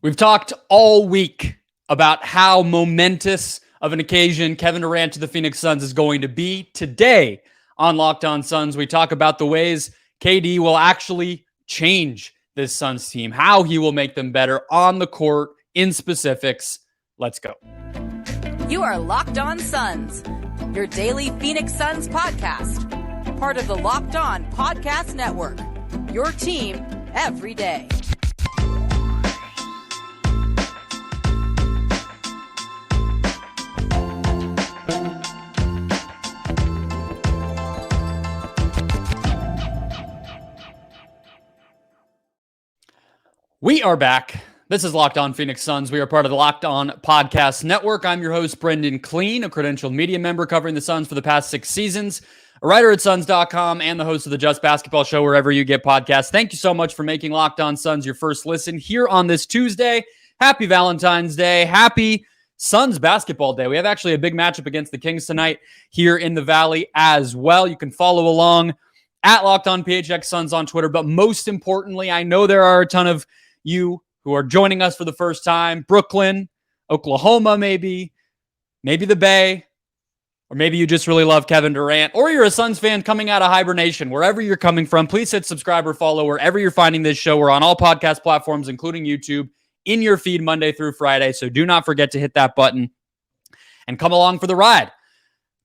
We've talked all week about how momentous of an occasion Kevin Durant to the Phoenix Suns is going to be. Today on Locked On Suns, we talk about the ways KD will actually change this Suns team, how he will make them better on the court in specifics. Let's go. You are Locked On Suns, your daily Phoenix Suns podcast, part of the Locked On Podcast Network, your team every day. We are back. This is Locked On Phoenix Suns. We are part of the Locked On Podcast Network. I'm your host, Brendon Kleen, a credentialed media member covering the Suns for the past 6 seasons, a writer at Suns.com, and the host of the Just Basketball Show wherever you get podcasts. Thank you so much for making Locked On Suns your first listen here on this Tuesday. Happy Valentine's Day. Happy Suns Basketball Day. We have actually a big matchup against the Kings tonight here in the Valley as well. You can follow along at Locked On PHX Suns on Twitter. But most importantly, I know there are a ton of you who are joining us for the first time, Brooklyn, Oklahoma, maybe the Bay, or maybe you just really love Kevin Durant, or you're a Suns fan coming out of hibernation. Wherever you're coming from, please hit subscribe or follow wherever you're finding this show. We're on all podcast platforms, including YouTube, in your feed Monday through Friday. So do not forget to hit that button and come along for the ride.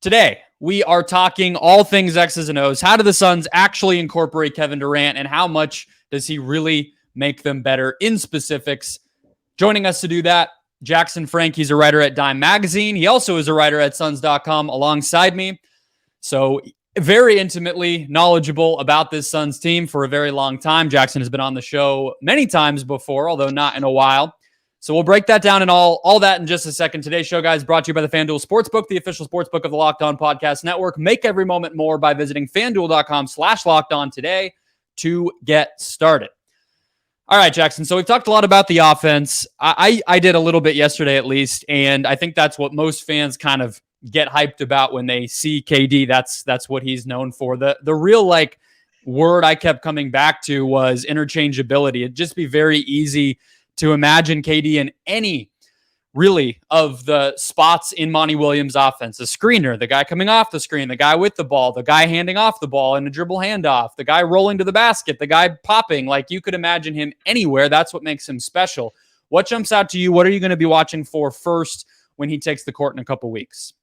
Today, we are talking all things X's and O's. How do the Suns actually incorporate Kevin Durant, and how much does he really make them better in specifics? Joining us to do that, Jackson Frank. He's a writer at Dime Magazine. He also is a writer at Suns.com alongside me. So very intimately knowledgeable about this Suns team for a very long time. Jackson has been on the show many times before, although not in a while. So we'll break that down and all that in just a second. Today's show, guys, brought to you by the FanDuel Sportsbook, the official sportsbook of the Locked On Podcast Network. Make every moment more by visiting FanDuel.com/LockedOn today to get started. All right, Jackson. So we've talked a lot about the offense. I did a little bit yesterday, at least, and I think that's what most fans kind of get hyped about when they see KD. That's what he's known for. The real word I kept coming back to was interchangeability. It'd just be very easy to imagine KD in any really of the spots in Monty Williams' offense. The screener, the guy coming off the screen, the guy with the ball, the guy handing off the ball in a dribble handoff, the guy rolling to the basket, the guy popping. Like, you could imagine him anywhere. That's what makes him special. What jumps out to you? What are you going to be watching for first when he takes the court in a couple weeks?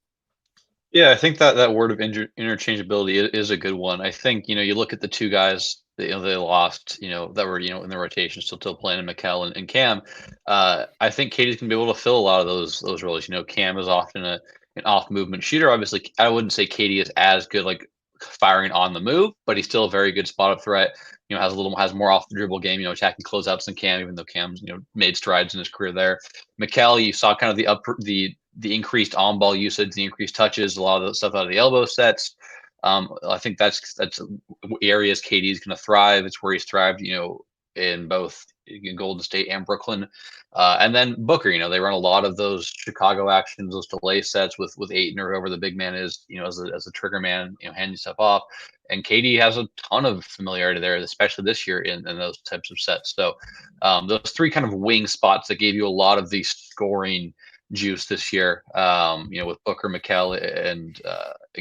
Yeah, I think that word of interchangeability is a good one. I think, you look at the two guys they lost, that were, in the rotation, still playing in Mikal and Cam. I think Katie's going to be able to fill a lot of those roles. Cam is often an off movement shooter. Obviously, I wouldn't say Katie is as good, firing on the move, but he's still a very good spot up threat. Has more off the dribble game, attacking closeouts than Cam, even though Cam's, made strides in his career there. Mikal, you saw kind of the increased on-ball usage, the increased touches, a lot of the stuff out of the elbow sets. I think that's areas KD is going to thrive. It's where he's thrived, in both Golden State and Brooklyn. And then Booker, they run a lot of those Chicago actions, those delay sets with Ayton or whoever the big man is, as a trigger man, handing stuff off. And KD has a ton of familiarity there, especially this year in those types of sets. So those three kind of wing spots that gave you a lot of the scoring juice this year, with Booker, Mikal, and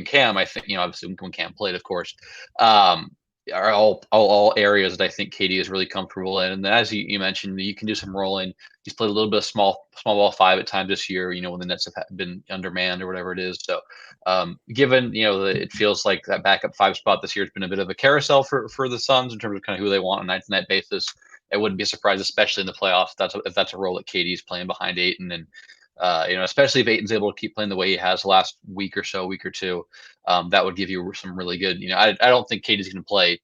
Cam. I think, obviously when Cam played, of course, are all areas that I think KD is really comfortable in. And then, as you mentioned, you can do some rolling. He's played a little bit of small ball five at times this year, when the Nets have been undermanned or whatever it is. So given, it feels like that backup five spot this year has been a bit of a carousel for the Suns in terms of kind of who they want on a night-to-night basis. It wouldn't be a surprise, especially in the playoffs, if that's a role that KD is playing behind Ayton. And especially if Ayton's able to keep playing the way he has the last week or two, that would give you some really good, I don't think Katie's going to play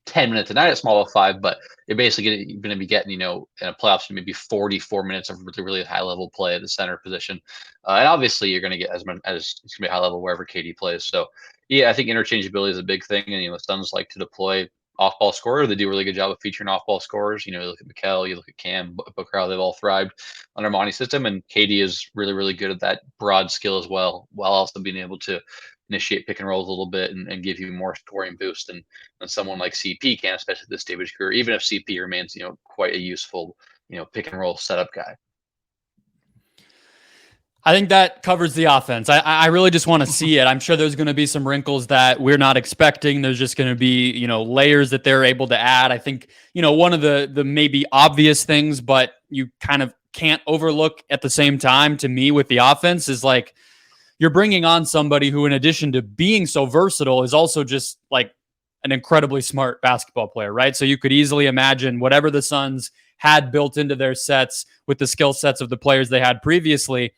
10 minutes a night at small ball five, but you're basically going to be getting, in a playoffs, maybe 44 minutes of really, really high level play at the center position. And obviously you're going to get as much as it's going to be high level wherever Katie plays. So yeah, I think interchangeability is a big thing. And, the Suns like to deploy off-ball scorer. They do a really good job of featuring off-ball scorers. You look at Mikal, you look at Cam, Booker, how they've all thrived under Monty's system, and KD is really, really good at that broad skill as well, while also being able to initiate pick and rolls a little bit and give you more scoring boost than someone like CP can, especially at this stage of his career, even if CP remains, quite a useful pick and roll setup guy. I think that covers the offense. I really just want to see it. I'm sure there's going to be some wrinkles that we're not expecting. There's just going to be, layers that they're able to add. I think, one of the maybe obvious things, but you kind of can't overlook at the same time to me with the offense is like you're bringing on somebody who, in addition to being so versatile, is also just like an incredibly smart basketball player, right? So you could easily imagine whatever the Suns had built into their sets with the skill sets of the players they had previously.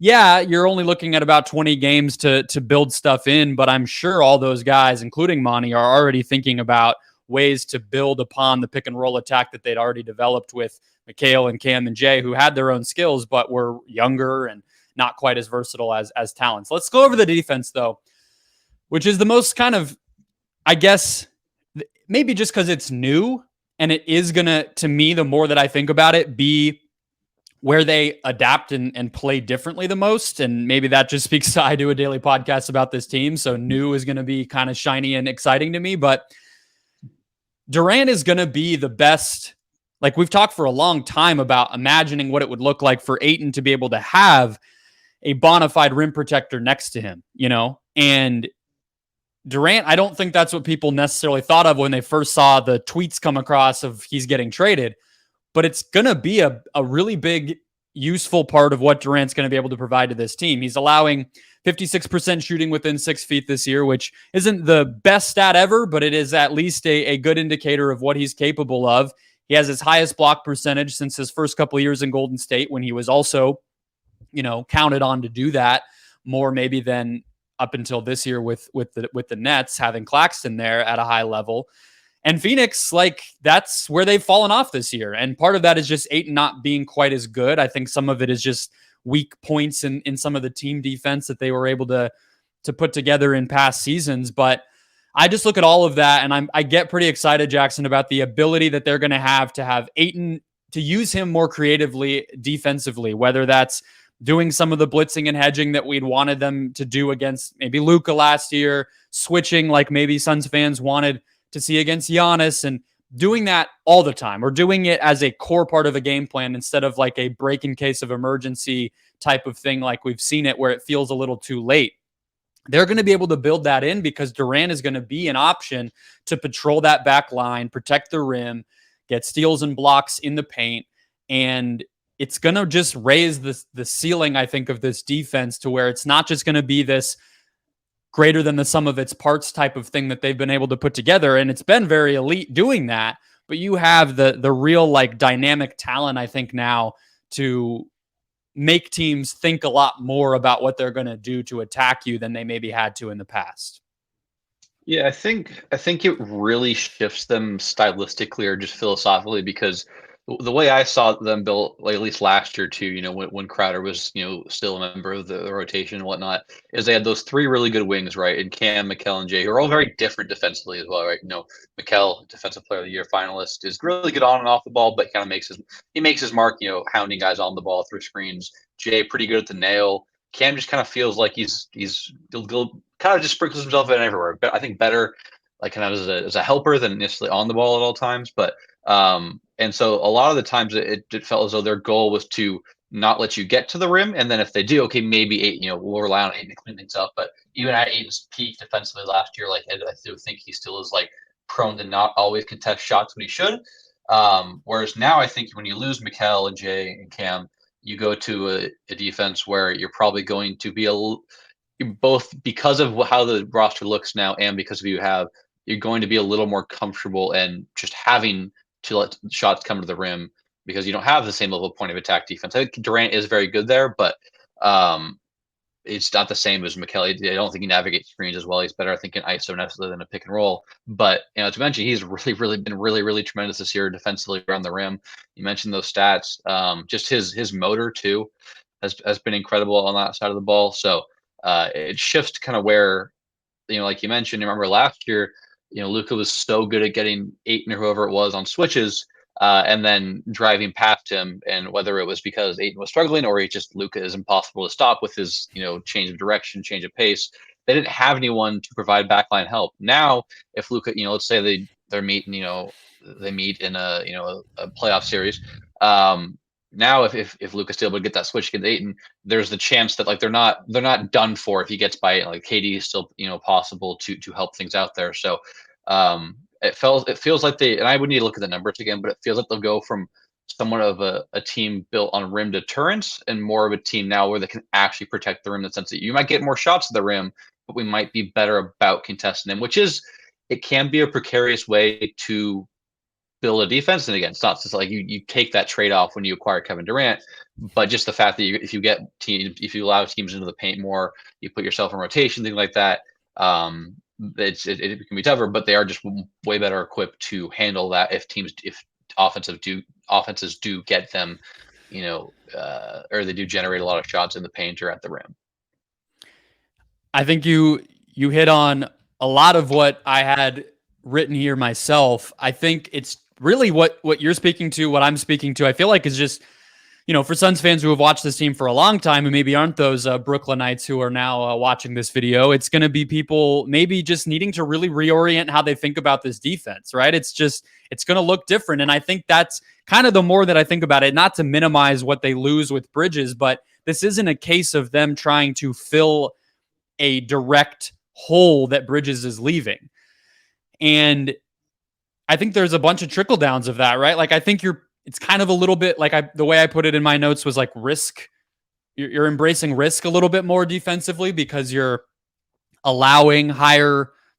Yeah, you're only looking at about 20 games to build stuff in, but I'm sure all those guys, including Monty, are already thinking about ways to build upon the pick and roll attack that they'd already developed with Mikal and Cam and Jay, who had their own skills, but were younger and not quite as versatile as talents. Let's go over the defense, though, which is the most kind of, I guess, maybe just because it's new, and it is going to me, the more that I think about it, be where they adapt and play differently the most. And maybe that just speaks to, I do a daily podcast about this team, so new is going to be kind of shiny and exciting to me. But Durant is going to be the best. Like, we've talked for a long time about imagining what it would look like for Ayton to be able to have a bona fide rim protector next to him, and Durant, I don't think that's what people necessarily thought of when they first saw the tweets come across of he's getting traded. But it's going to be a really big, useful part of what Durant's going to be able to provide to this team. He's allowing 56% shooting within 6 feet this year, which isn't the best stat ever, but it is at least a good indicator of what he's capable of. He has his highest block percentage since his first couple of years in Golden State, when he was also, counted on to do that more maybe than up until this year with the Nets, having Claxton there at a high level. And Phoenix, that's where they've fallen off this year. And part of that is just Ayton not being quite as good. I think some of it is just weak points in some of the team defense that they were able to put together in past seasons. But I just look at all of that, and I get pretty excited, Jackson, about the ability that they're going to have Ayton, to use him more creatively defensively, whether that's doing some of the blitzing and hedging that we'd wanted them to do against maybe Luka last year, switching like maybe Suns fans wanted to see against Giannis, and doing that all the time, or doing it as a core part of a game plan instead of like a break in case of emergency type of thing like we've seen it where it feels a little too late. They're going to be able to build that in because Durant is going to be an option to patrol that back line, protect the rim, get steals and blocks in the paint, and it's going to just raise the ceiling, I think, of this defense to where it's not just going to be this greater than the sum of its parts type of thing that they've been able to put together. And it's been very elite doing that, but you have the real dynamic talent, I think, now to make teams think a lot more about what they're going to do to attack you than they maybe had to in the past. Yeah, I think it really shifts them stylistically or just philosophically, because the way I saw them built, at least last year too, when Crowder was, still a member of the rotation and whatnot, is they had those three really good wings, right? And Cam, Mikal, and Jay, who are all very different defensively as well, right? Mikal, Defensive Player of the Year finalist, is really good on and off the ball, but kind of makes his mark, hounding guys on the ball through screens. Jay, pretty good at the nail. Cam just kind of feels like he's kind of just sprinkles himself in everywhere. But I think better, kind of as a helper than necessarily on the ball at all times. But and so a lot of the times it felt as though their goal was to not let you get to the rim, and then if they do, okay, maybe Ayton, we'll rely on Ayton to clean things up. But even at Ayton's peak defensively last year, I do think he still is prone to not always contest shots when he should. Whereas now I think when you lose Mikal and Jay and Cam, you go to a defense where you're probably going to be both because of how the roster looks now and because of you're going to be a little more comfortable and just having to let shots come to the rim because you don't have the same level of point of attack defense. I think Durant is very good there, but it's not the same as Mikal. I don't think he navigates screens as well. He's better, I think, in ISO necessarily than a pick and roll. But to mention, he's really been really tremendous this year defensively around the rim. You mentioned those stats. Just his motor too has been incredible on that side of the ball. So it shifts to kind of where, like you mentioned, remember last year, Luka was so good at getting Ayton or whoever it was on switches and then driving past him. And whether it was because Ayton was struggling or Luka is impossible to stop with his, change of direction, change of pace. They didn't have anyone to provide backline help. Now, if Luka, let's say they meet in a playoff series, Now if Luka's still able to get that switch against Ayton, there's the chance that like they're not done for if he gets by it. Like KD is still possible to help things out there. So it feels like and I would need to look at the numbers again, but it feels like they'll go from somewhat of a team built on rim deterrence and more of a team now where they can actually protect the rim in the sense that you might get more shots at the rim, but we might be better about contesting them, it can be a precarious way to build a defense. And again, it's not just like you take that trade off when you acquire Kevin Durant, but just the fact that if you allow teams into the paint more, you put yourself in rotation, things like that. It can be tougher, but they are just way better equipped to handle that if offenses do get them, or they do generate a lot of shots in the paint or at the rim. I think you hit on a lot of what I had written here myself. I think it's really what you're speaking to, what I'm speaking to, I feel like is just, for Suns fans who have watched this team for a long time and maybe aren't those Brooklynites who are now watching this video, it's going to be people maybe just needing to really reorient how they think about this defense, right? It's going to look different. And I think that's kind of the more that I think about it, not to minimize what they lose with Bridges, but this isn't a case of them trying to fill a direct hole that Bridges is leaving. And I think there's a bunch of trickle downs of that, right? Like, I think it's kind of a little bit like the way I put it in my notes was like risk. You're embracing risk a little bit more defensively because you're allowing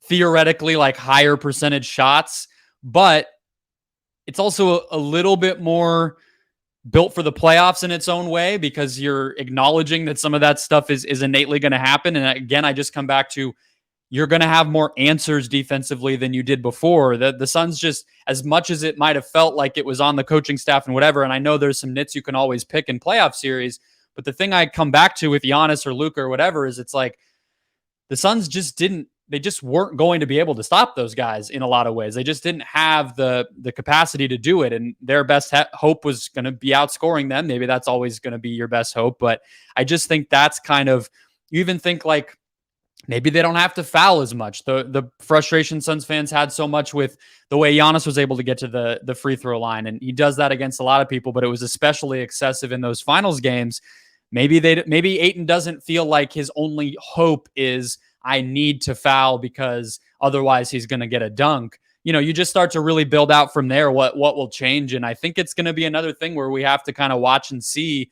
theoretically higher percentage shots, but it's also a little bit more built for the playoffs in its own way because you're acknowledging that some of that stuff is innately going to happen. And again, I just come back to, you're going to have more answers defensively than you did before. The Suns, just as much as it might have felt like it was on the coaching staff and whatever, and I know there's some nits you can always pick in playoff series, but the thing I come back to with Giannis or Luka or whatever is it's like the Suns they just weren't going to be able to stop those guys in a lot of ways. They just didn't have the capacity to do it, and their best hope was going to be outscoring them. Maybe that's always going to be your best hope, but I just think that's kind of, you even think like, maybe they don't have to foul as much. The frustration Suns fans had so much with the way Giannis was able to get to the free throw line, and he does that against a lot of people, but it was especially excessive in those finals games. Maybe Ayton doesn't feel like his only hope is I need to foul because otherwise he's going to get a dunk. You just start to really build out from there what will change, and I think it's going to be another thing where we have to kind of watch and see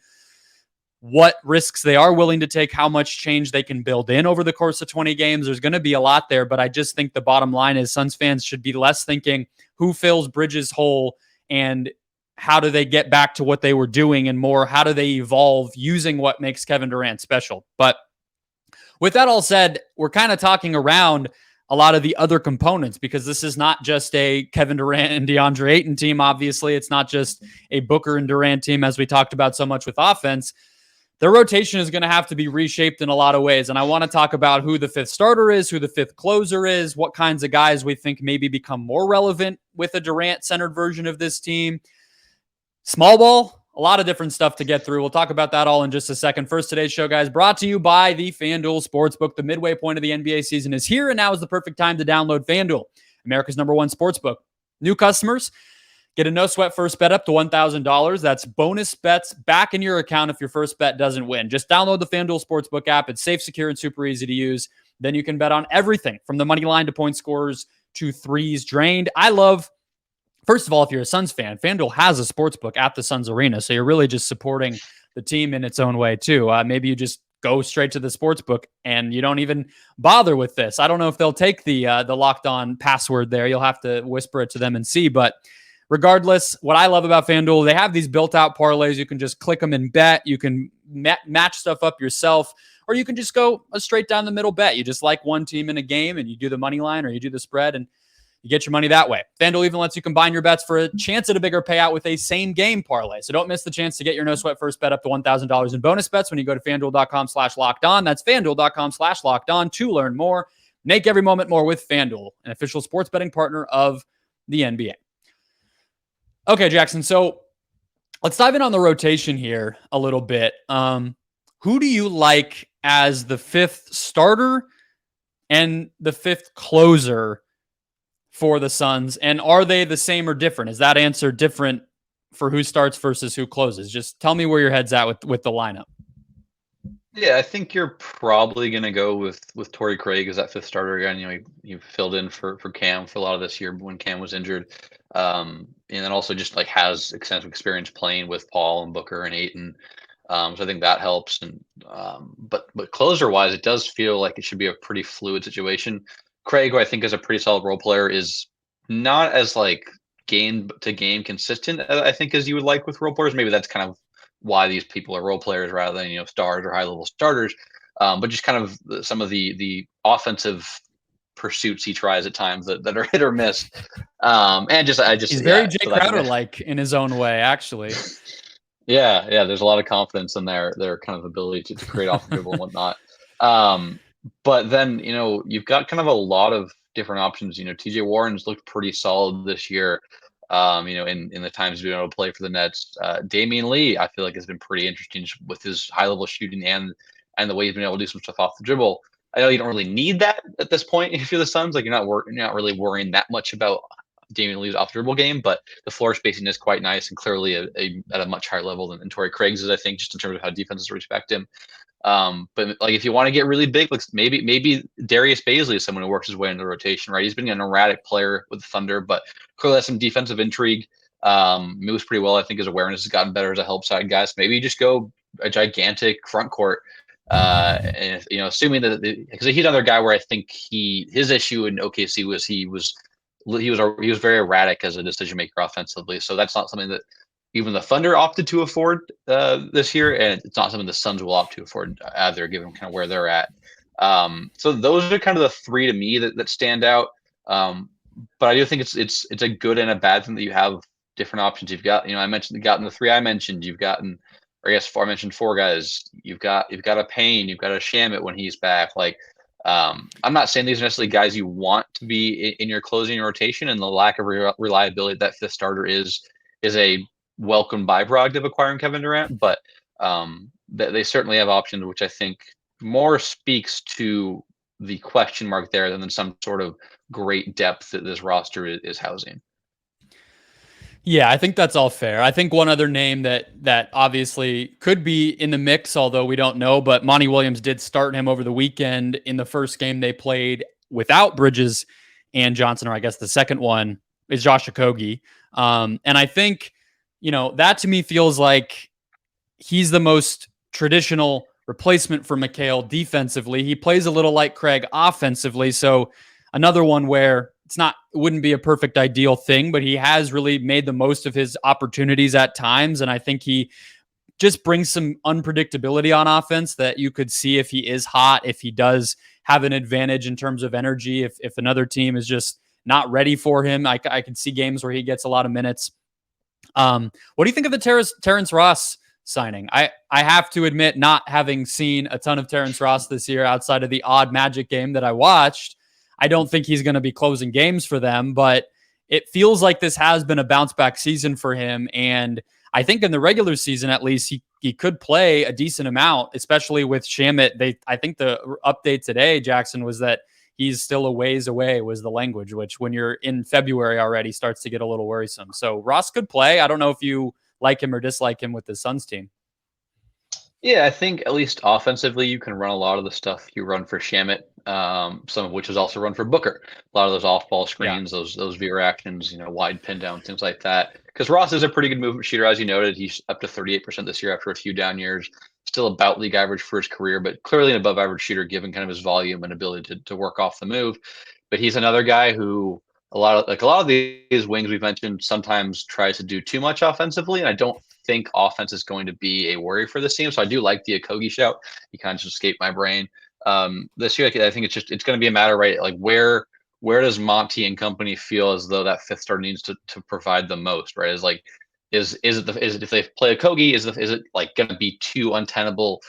what risks they are willing to take, how much change they can build in over the course of 20 games. There's going to be a lot there, but I just think the bottom line is Suns fans should be less thinking who fills Bridges' hole and how do they get back to what they were doing, and more how do they evolve using what makes Kevin Durant special. But with that all said, we're kind of talking around a lot of the other components because this is not just a Kevin Durant and DeAndre Ayton team. Obviously, it's not just a Booker and Durant team, as we talked about so much with offense. Their rotation is going to have to be reshaped in a lot of ways. And I want to talk about who the fifth starter is, who the fifth closer is, what kinds of guys we think maybe become more relevant with a Durant-centered version of this team. Small ball, a lot of different stuff to get through. We'll talk about that all in just a second. First, today's show, guys, brought to you by the FanDuel Sportsbook. The midway point of the NBA season is here, and now is the perfect time to download FanDuel, America's #1 sportsbook. New customers get a no-sweat first bet up to $1,000. That's bonus bets back in your account if your first bet doesn't win. Just download the FanDuel Sportsbook app. It's safe, secure, and super easy to use. Then you can bet on everything from the money line to point scores to threes drained. First of all, if you're a Suns fan, FanDuel has a sportsbook at the Suns Arena, so you're really just supporting the team in its own way, too. Maybe you just go straight to the sportsbook and you don't even bother with this. I don't know if they'll take the locked on password there. You'll have to whisper it to them and see, but regardless, what I love about FanDuel, they have these built-out parlays. You can just click them and bet. You can match stuff up yourself, or you can just go a straight down the middle bet. You just like one team in a game, and you do the money line or you do the spread, and you get your money that way. FanDuel even lets you combine your bets for a chance at a bigger payout with a same-game parlay. So don't miss the chance to get your no-sweat first bet up to $1,000 in bonus bets when you go to FanDuel.com/lockedon. That's FanDuel.com/lockedon to learn more. Make every moment more with FanDuel, an official sports betting partner of the NBA. Okay, Jackson, so let's dive in on the rotation here a little bit. Who do you like as the fifth starter and the fifth closer for the Suns? And are they the same or different? Is that answer different for who starts versus who closes? Just tell me where your head's at with the lineup. Yeah, I think you're probably going to go with Torrey Craig as that fifth starter again. He filled in for Cam for a lot of this year when Cam was injured, and then also just like has extensive experience playing with Paul and Booker and Ayton. So I think that helps. And but closer wise, it does feel like it should be a pretty fluid situation. Craig, who I think is a pretty solid role player, is not as like game to game consistent, I think, as you would like with role players. Maybe that's kind of why these people are role players rather than stars or high level starters. But just kind of some of the offensive pursuits he tries at times that are hit or miss. And he's very Jay Crowder like in his own way, actually. Yeah, there's a lot of confidence in their kind of ability to create off the dribble and whatnot. But then you've got kind of a lot of different options. TJ Warren's looked pretty solid this year. In the times he's been able to play for the Nets. Damian Lee, I feel like, has been pretty interesting with his high level shooting and the way he's been able to do some stuff off the dribble. I know you don't really need that at this point if you're the Suns. Like you're not really worrying that much about Damian Lee's off the dribble game, but the floor spacing is quite nice and clearly at a much higher level than Torrey Craig's is, I think, just in terms of how defenses respect him. But like if you want to get really big, like maybe Darius Bazley is someone who works his way into the rotation, right? He's been an erratic player with the Thunder, but clearly has some defensive intrigue. Moves pretty well. I think his awareness has gotten better as a help side guy. So maybe you just go a gigantic front court. And assuming that because he's another guy where I think his issue in OKC was he was very erratic as a decision maker offensively. So that's not something that even the Thunder opted to afford this year, and it's not something the Suns will opt to afford either, given kind of where they're at. So those are kind of the three to me that stand out. But I do think it's a good and a bad thing that you have different options. You've got, I mentioned the three I mentioned. You've gotten, or I guess I mentioned four guys. You've got a Payne, you've got a Shamet when he's back. Like, I'm not saying these are necessarily guys you want to be in your closing rotation, and the lack of reliability that fifth starter is a welcome byproduct of acquiring Kevin Durant. But they certainly have options, which I think more speaks to the question mark there than some sort of great depth that this roster is housing. Yeah, I think that's all fair. I think one other name that obviously could be in the mix, although we don't know, but Monty Williams did start him over the weekend in the first game they played without Bridges and Johnson, or I guess the second one is Josh Okogie. And I think, that to me feels like he's the most traditional replacement for McHale defensively. He plays a little like Craig offensively. So another one where it wouldn't be a perfect ideal thing, but he has really made the most of his opportunities at times. And I think he just brings some unpredictability on offense that you could see if he is hot, if he does have an advantage in terms of energy, if another team is just not ready for him. I could see games where he gets a lot of minutes. What do you think of the Terrence Ross signing? I have to admit, not having seen a ton of Terrence Ross this year outside of the odd Magic game that I watched, I don't think he's going to be closing games for them, but it feels like this has been a bounce back season for him. And I think in the regular season, at least, he could play a decent amount, especially with Shamet. I think the update today, Jackson, was that he's still a ways away, was the language, which when you're in February already starts to get a little worrisome. So Ross could play. I don't know if you like him or dislike him with the Suns team. Yeah, I think at least offensively, you can run a lot of the stuff you run for Shamet, some of which is also run for Booker. A lot of those off-ball screens, those veer actions, wide pin down, things like that. Because Ross is a pretty good movement shooter, as you noted. He's up to 38% this year after a few down years. Still about league average for his career, but clearly an above-average shooter given kind of his volume and ability to work off the move. But he's another guy who a lot of these wings we've mentioned sometimes tries to do too much offensively, and I don't think offense is going to be a worry for this team. So I do like the Okogie shout. He kind of just escaped my brain. This year, I think it's going to be a matter, right? Like where does Monty and company feel as though that fifth starter needs to provide the most, right? Is it if they play Okogie, is it like going to be too untenable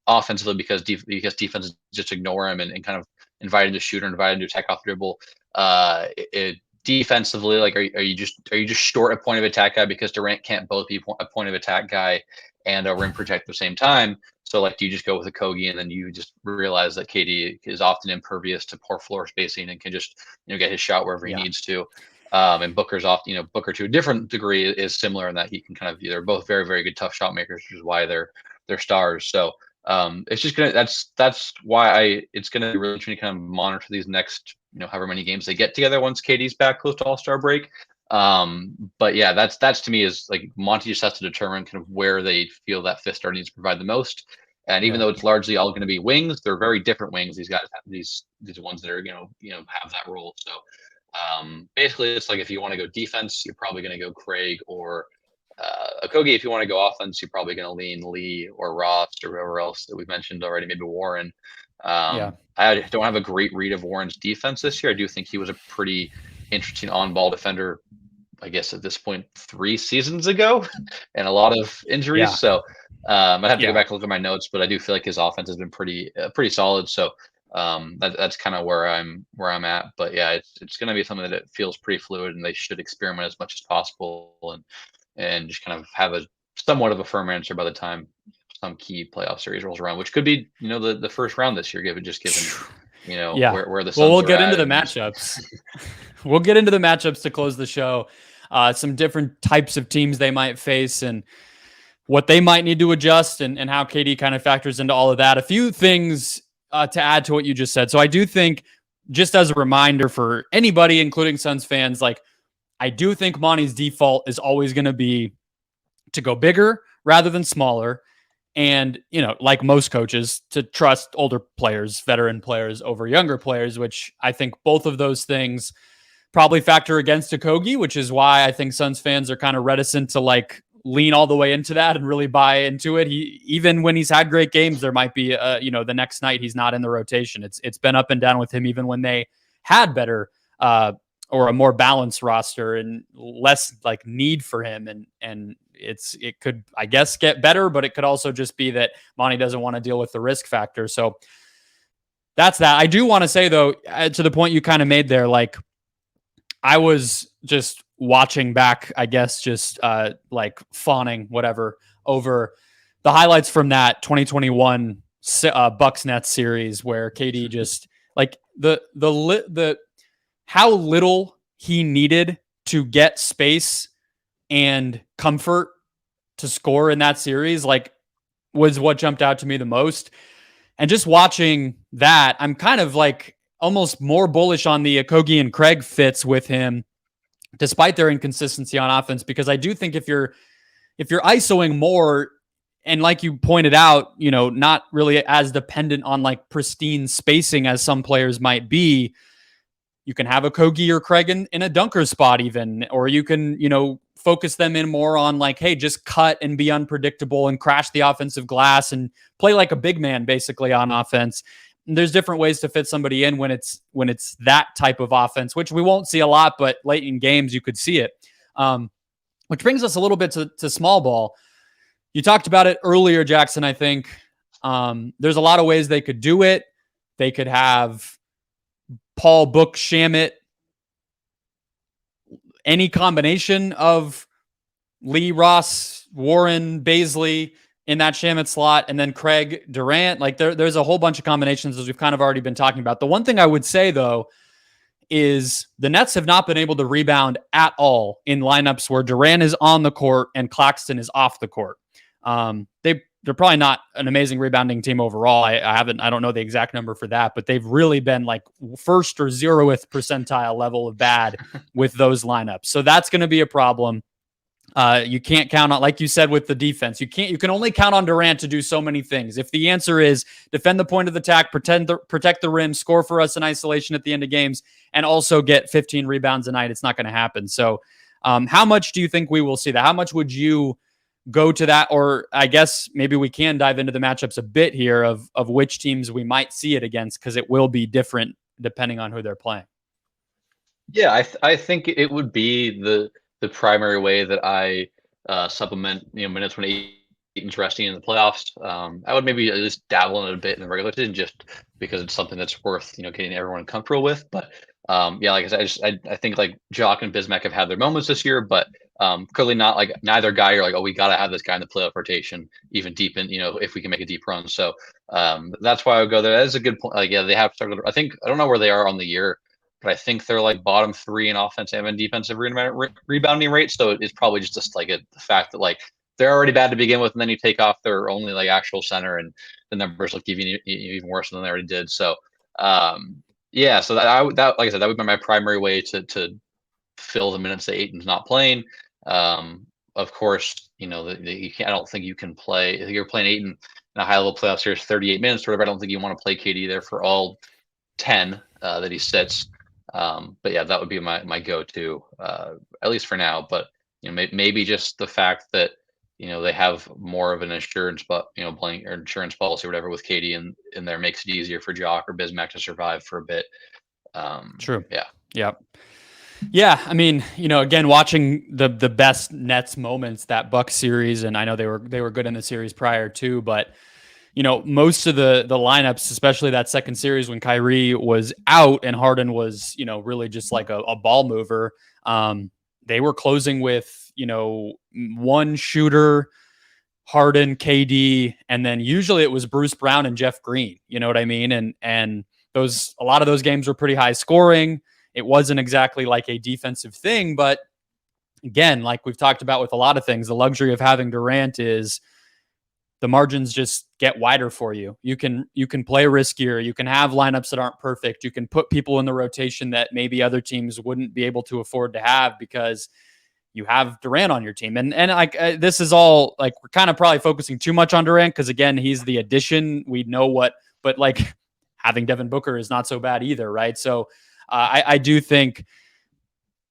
offensively because defenses just ignore him and kind of invite him to shoot or invite him to attack off the dribble? Defensively, like are you just short a point of attack guy because Durant can't both be a point of attack guy and a rim protector at the same time? So like, do you just go with a Okogie and then you just realize that KD is often impervious to poor floor spacing and can just get his shot wherever he needs to? And Booker's off, Booker to a different degree is similar in that he can kind of, they're both very, very good tough shot makers, which is why they're stars. So it's just that's why it's gonna be really interesting to kind of monitor these next, however many games they get together once KD's back close to All-Star break. But yeah, that's to me is like Monty just has to determine kind of where they feel that fifth star needs to provide the most. And even though it's largely all going to be wings, they're very different wings. These guys have these ones that are have that role. So basically, it's like if you want to go defense, you're probably going to go Craig or Okogie. If you want to go offense, you're probably going to lean Lee or Ross or whoever else that we've mentioned already, maybe Warren. I don't have a great read of Warren's defense this year. I do think he was a pretty interesting on-ball defender, I guess at this point 3 seasons ago, and a lot of injuries. Yeah. So I'd have to go back and look at my notes, but I do feel like his offense has been pretty solid. So that's kind of where I'm at. But yeah, it's going to be something that it feels pretty fluid, and they should experiment as much as possible and just kind of have a somewhat of a firm answer by the time some key playoff series rolls around, which could be the first round this year, given where the Suns we'll get are into the at matchups. We'll get into the matchups to close the show. Some different types of teams they might face and what they might need to adjust and how KD kind of factors into all of that. A few things to add to what you just said. So I do think, just as a reminder for anybody, including Suns fans, like I do think Monty's default is always going to be to go bigger rather than smaller. And, like most coaches, to trust older players, veteran players over younger players, which I think both of those things probably factor against Okogie, which is why I think Suns fans are kind of reticent to like lean all the way into that and really buy into it. Even when he's had great games, there might be, the next night he's not in the rotation. It's been up and down with him, even when they had better or a more balanced roster and less like need for him. And it could, I guess, get better, but it could also just be that Monty doesn't want to deal with the risk factor. So that's that. I do want to say, though, to the point you kind of made there, like I was just watching back, I guess, just like fawning, whatever, over the highlights from that 2021 Bucks Nets series where KD just like the how little he needed to get space and comfort to score in that series, like, was what jumped out to me the most. And just watching that, I'm kind of like almost more bullish on the Okogie and Craig fits with him, despite their inconsistency on offense, because I do think if you're ISOing more, and like you pointed out, not really as dependent on like pristine spacing as some players might be, you can have Okogie or Craig in a dunker spot even, or you can, focus them in more on like, hey, just cut and be unpredictable and crash the offensive glass and play like a big man basically on offense. And there's different ways to fit somebody in when it's that type of offense, which we won't see a lot, but late in games you could see it. Which brings us a little bit to small ball. You talked about it earlier, Jackson. I think there's a lot of ways they could do it. They could have Paul, Book, Shamet, any combination of Lee, Ross, Warren, Baisley in that Shamet slot, and then Craig, Durant. Like there's a whole bunch of combinations, as we've kind of already been talking about. The one thing I would say, though, is the Nets have not been able to rebound at all in lineups where Durant is on the court and Claxton is off the court. They're probably not an amazing rebounding team overall. I don't know the exact number for that, but they've really been like first or 0th percentile level of bad with those lineups. So that's going to be a problem. You can't count on, like you said, with the defense, you can only count on Durant to do so many things. If the answer is defend the point of attack, protect the rim, score for us in isolation at the end of games, and also get 15 rebounds a night, it's not going to happen. So how much do you think we will see that? How much would you go to that? Or I guess maybe we can dive into the matchups a bit here of which teams we might see it against, because it will be different depending on who they're playing. Yeah, I think it would be the primary way that I supplement minutes when Aiton's resting in the playoffs. I would maybe at least dabble in it a bit in the regular season, just because it's something that's worth getting everyone comfortable with. But yeah, like I said, I think like Jock and Bismack have had their moments this year, but clearly not like neither guy. You're like, oh, we got to have this guy in the playoff rotation, even deep in, if we can make a deep run. So that's why I would go there. That is a good point. Like, yeah, they have started. I don't know where they are on the year but I think they're like bottom 3 in offensive and defensive rebounding rate. So it's probably just the fact that like they're already bad to begin with, and then you take off their only like actual center, and the numbers look even worse than they already did. So yeah, so that like I said, that would be my primary way to fill the minutes that Ayton's not playing. Of course, you can't, I don't think you can play if you're playing Ayton in a high level playoff series 38 minutes or whatever. I don't think you want to play KD there for all 10 that he sits. But yeah, that would be my go-to at least for now. But maybe just the fact that they have more of an insurance, but blank or insurance policy or whatever with KD in there makes it easier for Jock or Bismack to survive for a bit. True. Yeah. Yep. Yeah, I mean, again, watching the best Nets moments, that Bucks series, and I know they were good in the series prior too, but most of the lineups, especially that second series when Kyrie was out and Harden was, really just like a ball mover, they were closing with, one shooter, Harden, KD, and then usually it was Bruce Brown and Jeff Green, you know what I mean? And a lot of those games were pretty high scoring. It wasn't exactly like a defensive thing, but again, like we've talked about with a lot of things, the luxury of having Durant is the margins just get wider for you. You can play riskier. You can have lineups that aren't perfect. You can put people in the rotation that maybe other teams wouldn't be able to afford to have because you have Durant on your team. And this is all like, we're kind of probably focusing too much on Durant because again, he's the addition. We know but like having Devin Booker is not so bad either, right? So I do think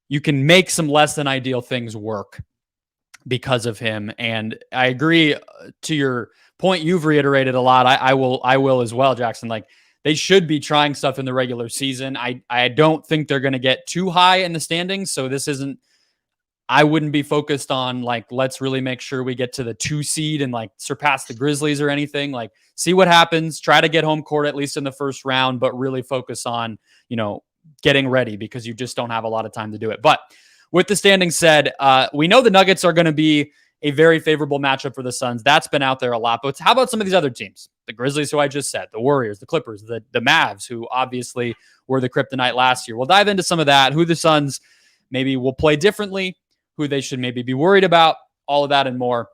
you can make some less than ideal things work because of him. And I agree to your point. You've reiterated a lot. I will as well, Jackson. Like they should be trying stuff in the regular season. I don't think they're going to get too high in the standings. So I wouldn't be focused on like, let's really make sure we get to the 2 seed and like surpass the Grizzlies or anything. Like see what happens, try to get home court at least in the first round, but really focus on, getting ready because you just don't have a lot of time to do it. But with the standings said, we know the Nuggets are going to be a very favorable matchup for the Suns. That's been out there a lot. But how about some of these other teams? The Grizzlies, who I just said, the Warriors, the Clippers, the Mavs, who obviously were the kryptonite last year. We'll dive into some of that, who the Suns maybe will play differently, who they should maybe be worried about, all of that and more.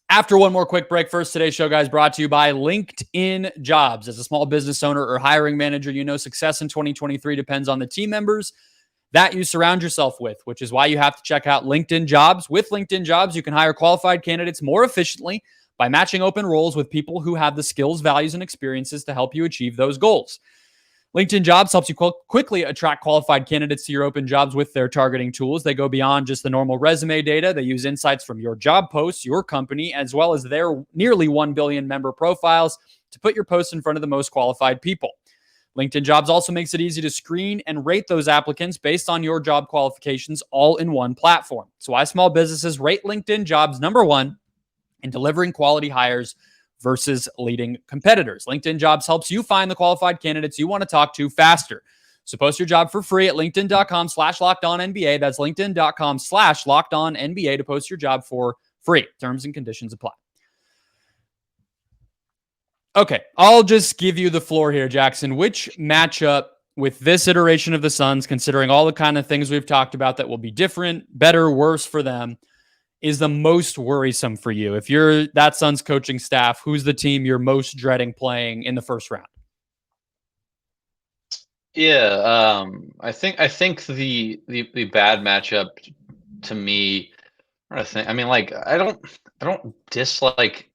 After one more quick break. First, today's show, guys, brought to you by LinkedIn Jobs. As a small business owner or hiring manager, success in 2023 depends on the team members that you surround yourself with, which is why you have to check out LinkedIn Jobs. With LinkedIn Jobs, you can hire qualified candidates more efficiently by matching open roles with people who have the skills, values, and experiences to help you achieve those goals. LinkedIn Jobs helps you quickly attract qualified candidates to your open jobs with their targeting tools. They go beyond just the normal resume data. They use insights from your job posts, your company, as well as their nearly 1 billion member profiles to put your posts in front of the most qualified people. LinkedIn Jobs also makes it easy to screen and rate those applicants based on your job qualifications all in one platform. So why small businesses rate LinkedIn Jobs number 1 in delivering quality hires versus leading competitors. LinkedIn Jobs helps you find the qualified candidates you want to talk to faster. So post your job for free at linkedin.com/LockedOnNBA. That's linkedin.com/LockedOnNBA to post your job for free. Terms and conditions apply. Okay, I'll just give you the floor here, Jackson. Which matchup with this iteration of the Suns, considering all the kind of things we've talked about that will be different, better, worse for them, is the most worrisome for you? If you're that Suns coaching staff, who's the team you're most dreading playing in the first round? Yeah, I think the bad matchup to me, I don't dislike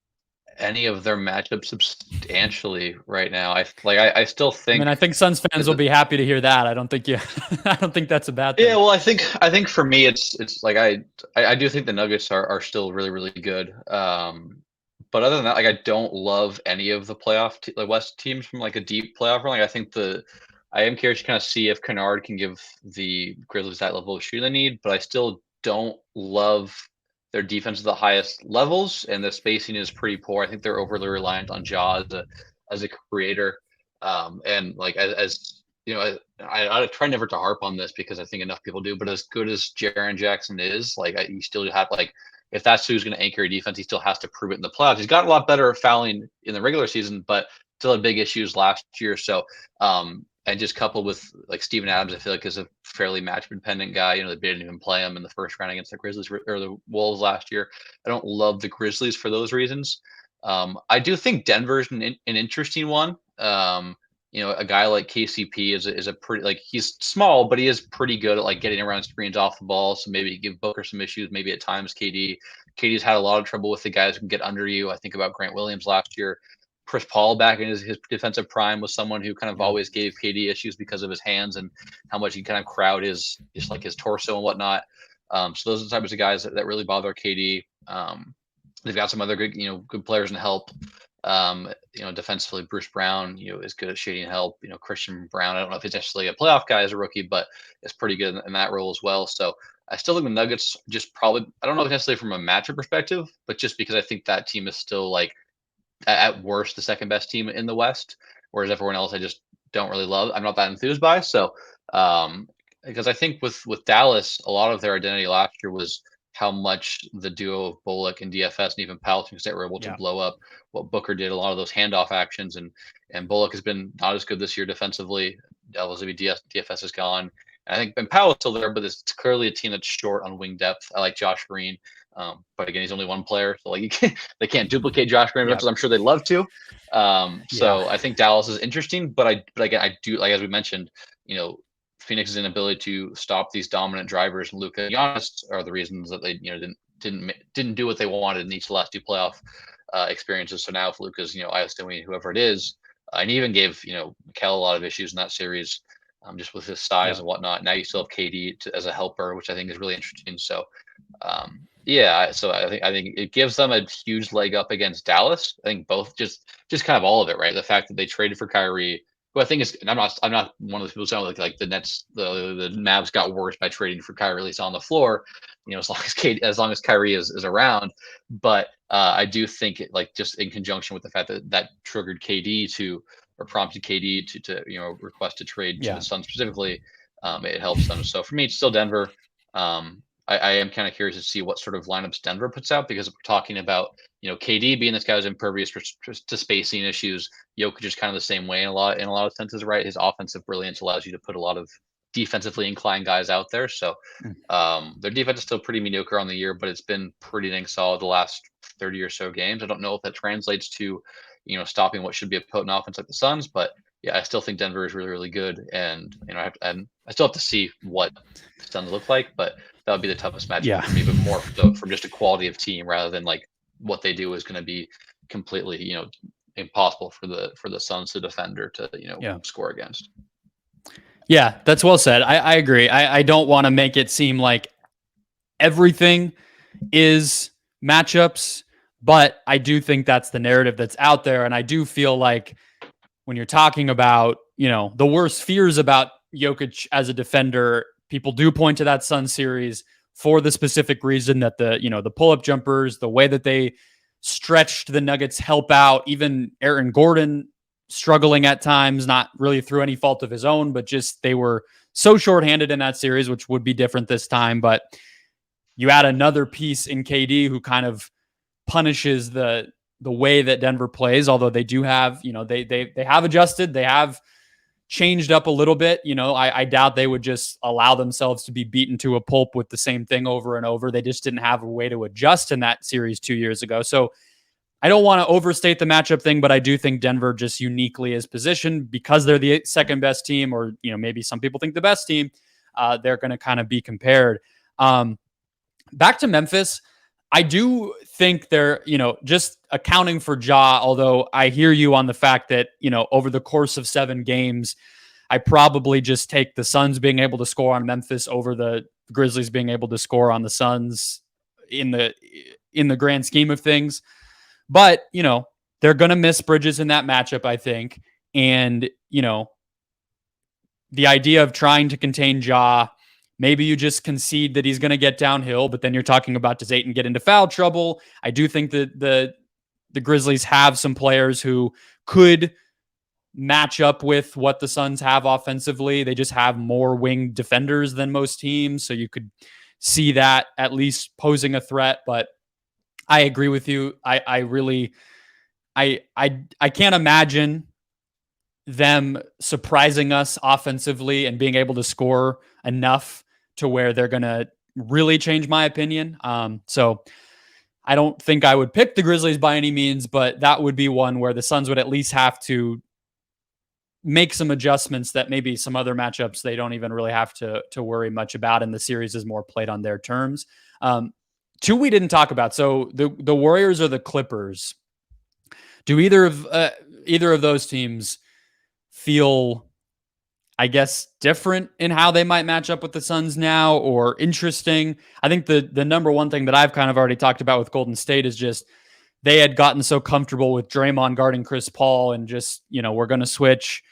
any of their matchups substantially right now. I still think. I think Suns fans will be happy to hear that. I don't think that's a bad thing. Yeah, well, I think for me it's like I do think the Nuggets are still really really good. But other than that, like I don't love any of the playoff West teams from like a deep playoff run. Like I think I am curious to kind of see if Kennard can give the Grizzlies that level of shooting they need, but I still don't love their defense at the highest levels, and the spacing is pretty poor. I think they're overly reliant on Ja as a creator. And like as you know, I try never to harp on this because I think enough people do. But as good as Jaren Jackson is, like you still have like if that's who's going to anchor your defense, he still has to prove it in the playoffs. He's gotten a lot better at fouling in the regular season, but still had big issues last year. So and just coupled with like Steven Adams, I feel like is a fairly matchup dependent guy. They didn't even play him in the first round against the Grizzlies or the Wolves last year. I don't love the Grizzlies for those reasons. I do think Denver's an interesting one. A guy like KCP is a pretty, like, he's small, but he is pretty good at like getting around screens off the ball. So maybe give Booker some issues. Maybe at times KD's had a lot of trouble with the guys who can get under you. I think about Grant Williams last year. Chris Paul back in his defensive prime was someone who kind of always gave KD issues because of his hands and how much he kind of crowd his torso and whatnot. So those are the types of guys that really bother KD. They've got some other good players in help. Defensively, Bruce Brown, is good at shading help. Christian Brown, I don't know if he's necessarily a playoff guy as a rookie, but is pretty good in that role as well. So I still think the Nuggets just probably, I don't know necessarily from a matchup perspective, but just because I think that team is still like at worst the second best team in the West, whereas everyone else I just don't really love. I'm not that enthused by. So because I think with Dallas, a lot of their identity last year was how much the duo of Bullock and DFS and even Palatine State were able to blow up what Booker did, a lot of those handoff actions, and Bullock has been not as good this year defensively. Obviously, DFS is gone. And I think Ben Powell's still there, but it's clearly a team that's short on wing depth. I like Josh Green, but again, he's only one player, so like they can't duplicate Josh Green, which I'm sure they'd love to. So I think Dallas is interesting, but again, I do, like as we mentioned, Phoenix's inability to stop these dominant drivers, Luka and Giannis, are the reasons that they didn't do what they wanted in each of the last two playoff experiences. So now if Luka's Iostoni, whoever it is, and he even gave Mikal a lot of issues in that series, just with his size and whatnot. Now you still have KD as a helper, which I think is really interesting. So so I think it gives them a huge leg up against Dallas. I think both just kind of all of it, right? The fact that they traded for Kyrie, who I think is, and I'm not one of those people saying like the Nets, the Mavs got worse by trading for Kyrie, at least on the floor, as long as Kyrie is around. But I do think it, like, just in conjunction with the fact that triggered KD or prompted KD to request a trade to the Suns specifically, it helps them. So for me, it's still Denver. I am kind of curious to see what sort of lineups Denver puts out, because if we're talking about, KD being this guy who's impervious to spacing issues, Jokic is kind of the same way in a lot of senses, right? His offensive brilliance allows you to put a lot of defensively inclined guys out there. So their defense is still pretty mediocre on the year, but it's been pretty dang solid the last 30 or so games. I don't know if that translates to, stopping what should be a potent offense like the Suns, but yeah, I still think Denver is really, really good. And, I still have to see what the Suns look like, but that would be the toughest matchup for me, but more from just a quality of team rather than like what they do is going to be completely, impossible for the Suns to defend or to, score against. Yeah, that's well said. I agree. I don't want to make it seem like everything is matchups, but I do think that's the narrative that's out there. And I do feel like when you're talking about, the worst fears about Jokic as a defender, people do point to that Sun series for the specific reason that the pull-up jumpers, the way that they stretched the Nuggets help out, even Aaron Gordon struggling at times, not really through any fault of his own, but just they were so shorthanded in that series, which would be different this time. But you add another piece in KD who kind of punishes the way that Denver plays, although they do have, they have adjusted, they have changed up a little bit. I doubt they would just allow themselves to be beaten to a pulp with the same thing over and over. They just didn't have a way to adjust in that series 2 years ago. So I don't want to overstate the matchup thing, but I do think Denver just uniquely is positioned because they're the second best team, or, maybe some people think the best team. They're going to kind of be compared. Back to Memphis. I do think they're, just accounting for Ja, although I hear you on the fact that, over the course of 7 games, I probably just take the Suns being able to score on Memphis over the Grizzlies being able to score on the Suns in the grand scheme of things. But, they're going to miss Bridges in that matchup, I think. And, the idea of trying to contain Ja, maybe you just concede that he's going to get downhill, but then you're talking about, does Ayton get into foul trouble? I do think that the Grizzlies have some players who could match up with what the Suns have offensively. They just have more wing defenders than most teams, so you could see that at least posing a threat. But I agree with you. I can't imagine them surprising us offensively and being able to score enough to where they're going to really change my opinion. So I don't think I would pick the Grizzlies by any means, but that would be one where the Suns would at least have to make some adjustments that maybe some other matchups they don't even really have to worry much about, and the series is more played on their terms. Two we didn't talk about. So the Warriors or the Clippers. Do either of those teams feel, I guess, different in how they might match up with the Suns now, or interesting? I think the number one thing that I've kind of already talked about with Golden State is just they had gotten so comfortable with Draymond guarding Chris Paul and just, we're going to switch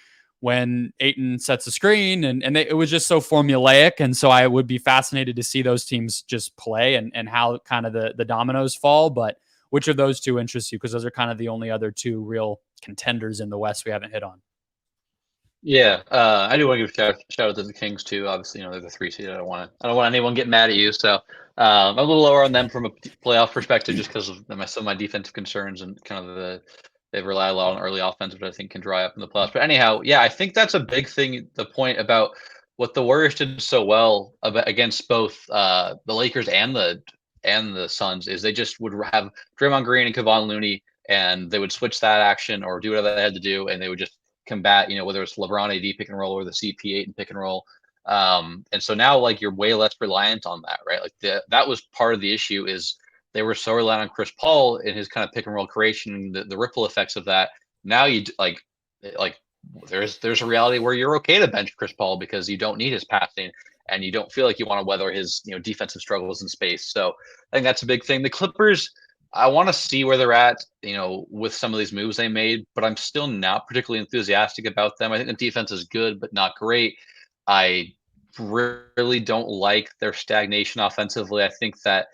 when Ayton sets a screen, and it was just so formulaic. And so I would be fascinated to see those teams just play and how kind of the dominoes fall. But which of those two interests you? Because those are kind of the only other two real contenders in the West we haven't hit on. Yeah, I do want to give a shout out to the Kings too. Obviously, they're the 3 seed. I don't want anyone getting mad at you. So I'm a little lower on them from a playoff perspective, just because of some of my defensive concerns and kind of they rely a lot on early offense, which I think can dry up in the playoffs. But anyhow, yeah, I think that's a big thing. The point about what the Warriors did so well against both the Lakers and the Suns is they just would have Draymond Green and Kevon Looney, and they would switch that action or do whatever they had to do, and they would just combat, whether it's LeBron AD pick and roll or the CP8 and pick and roll. And so now you're way less reliant on that, right? That was part of the issue is they were so reliant on Chris Paul in his kind of pick and roll creation, the ripple effects of that. Now you there's a reality where you're okay to bench Chris Paul because you don't need his passing and you don't feel like you want to weather his, defensive struggles in space. So I think that's a big thing. The Clippers, I want to see where they're at, with some of these moves they made, but I'm still not particularly enthusiastic about them. I think the defense is good, but not great. I really don't like their stagnation offensively. I think that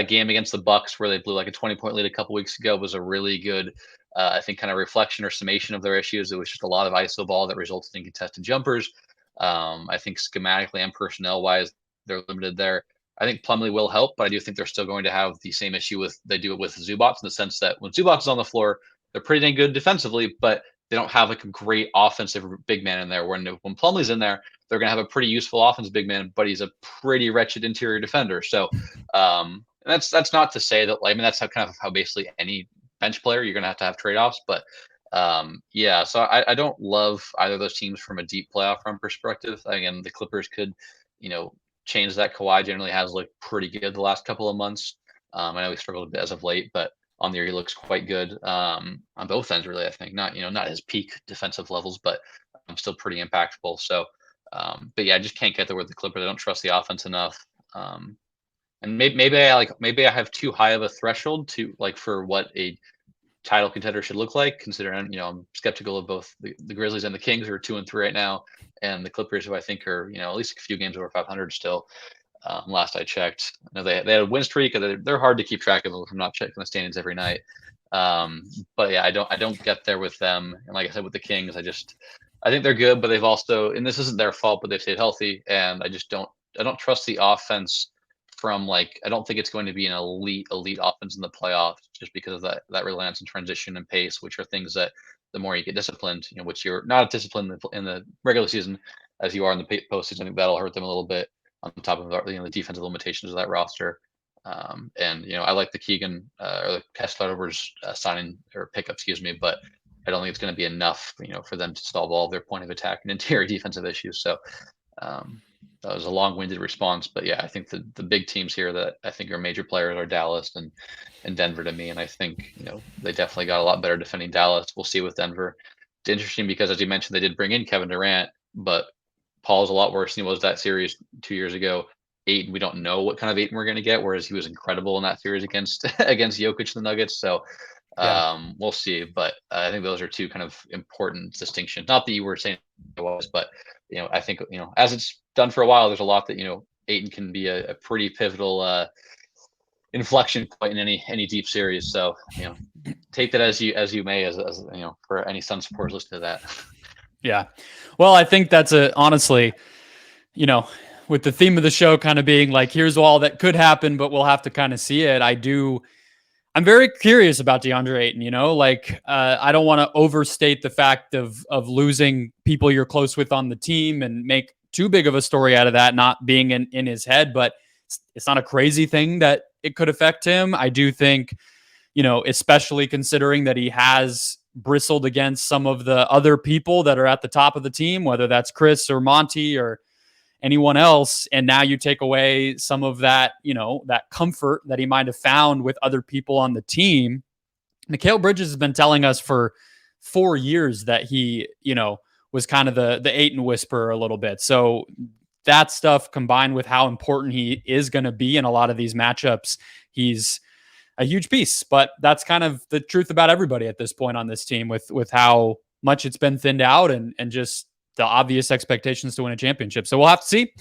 game against the Bucks where they blew a 20-point lead a couple weeks ago was a really good, I think, kind of reflection or summation of their issues. It was just a lot of ISO ball that resulted in contested jumpers. I think schematically and personnel-wise, they're limited there. I think Plumlee will help, but I do think they're still going to have the same issue they do it with Zubac, in the sense that when Zubac is on the floor, they're pretty dang good defensively, but they don't have a great offensive big man in there. When Plumlee's in there, they're going to have a pretty useful offensive big man, but he's a pretty wretched interior defender. So that's not to say that, that's how basically any bench player, you're going to have trade-offs. But yeah, so I don't love either of those teams from a deep playoff run perspective. Again, the Clippers could, change that. Kawhi generally has looked pretty good the last couple of months. I know he struggled a bit as of late, but on the year he looks quite good on both ends, really. I think not his peak defensive levels, but still pretty impactful. So, but yeah, I just can't get there with the Clippers. I don't trust the offense enough. And maybe I have too high of a threshold to for what a title contender should look like, considering I'm skeptical of both the Grizzlies and the Kings, who are 2-3 right now, and the Clippers, who I think are at least a few games over 500 still. Last I checked, they had a win streak. They're hard to keep track of them if I'm not checking the standings every night. But yeah, I don't get there with them. And like I said, with the Kings, I think they're good, but they've also, and this isn't their fault, but they've stayed healthy, and I don't trust the offense. I don't think it's going to be an elite offense in the playoffs, just because of that reliance on transition and pace, which are things that the more you get disciplined, which you're not disciplined in the regular season as you are in the postseason, I think that'll hurt them a little bit on top of the defensive limitations of that roster. And I like the Keegan or the Kessler-Edwards signing or pickup, but I don't think it's going to be enough, for them to solve all of their point of attack and interior defensive issues. So that was a long-winded response, but yeah, I think the big teams here that I think are major players are Dallas and Denver to me. And I think, they definitely got a lot better defending Dallas. We'll see with Denver. It's interesting because, as you mentioned, they did bring in Kevin Durant, but Paul's a lot worse than he was that series 2 years ago. Ayton, we don't know what kind of Ayton we're going to get, whereas he was incredible in that series against Jokic and the Nuggets. So we'll see. But I think those are two kind of important distinctions. Not that you were saying it was, but I think as it's done for a while, there's a lot that Ayton can be a pretty pivotal inflection point in any deep series. So take that as you may, as for any Sun supporters listening to that. Yeah, well, I think that's honestly, with the theme of the show kind of being here's all that could happen, but we'll have to kind of see it. I'm very curious about DeAndre Ayton, I don't want to overstate the fact of losing people you're close with on the team and make too big of a story out of that not being in his head, but it's not a crazy thing that it could affect him. I do think, especially considering that he has bristled against some of the other people that are at the top of the team, whether that's Chris or Monty or anyone else. And now you take away some of that, that comfort that he might have found with other people on the team. Mikal Bridges has been telling us for 4 years that he, was kind of the Ayton whisperer a little bit. So that stuff combined with how important he is going to be in a lot of these matchups, he's a huge piece. But that's kind of the truth about everybody at this point on this team with how much it's been thinned out and just the obvious expectations to win a championship. So we'll have to see.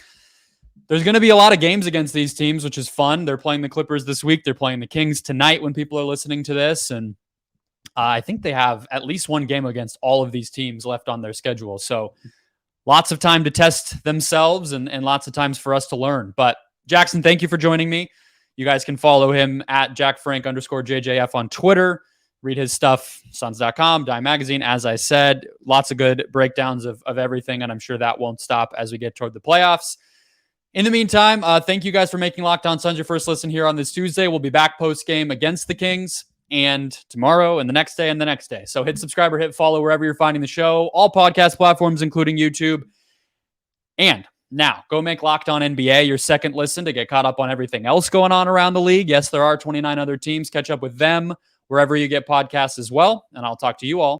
There's going to be a lot of games against these teams, which is fun. They're playing the Clippers this week. They're playing the Kings tonight when people are listening to this. And I think they have at least one game against all of these teams left on their schedule. So lots of time to test themselves and lots of times for us to learn. But Jackson, thank you for joining me. You guys can follow him at JackFrank_JJF on Twitter. Read his stuff, Suns.com, Dime Magazine. As I said, lots of good breakdowns of everything, and I'm sure that won't stop as we get toward the playoffs. In the meantime, thank you guys for making Locked On Suns your first listen here on this Tuesday. We'll be back post-game against the Kings, and tomorrow, and the next day, and the next day. So hit subscribe or hit follow wherever you're finding the show, all podcast platforms, including YouTube. And now, go make Locked On NBA your second listen to get caught up on everything else going on around the league. Yes, there are 29 other teams. Catch up with them wherever you get podcasts as well. And I'll talk to you all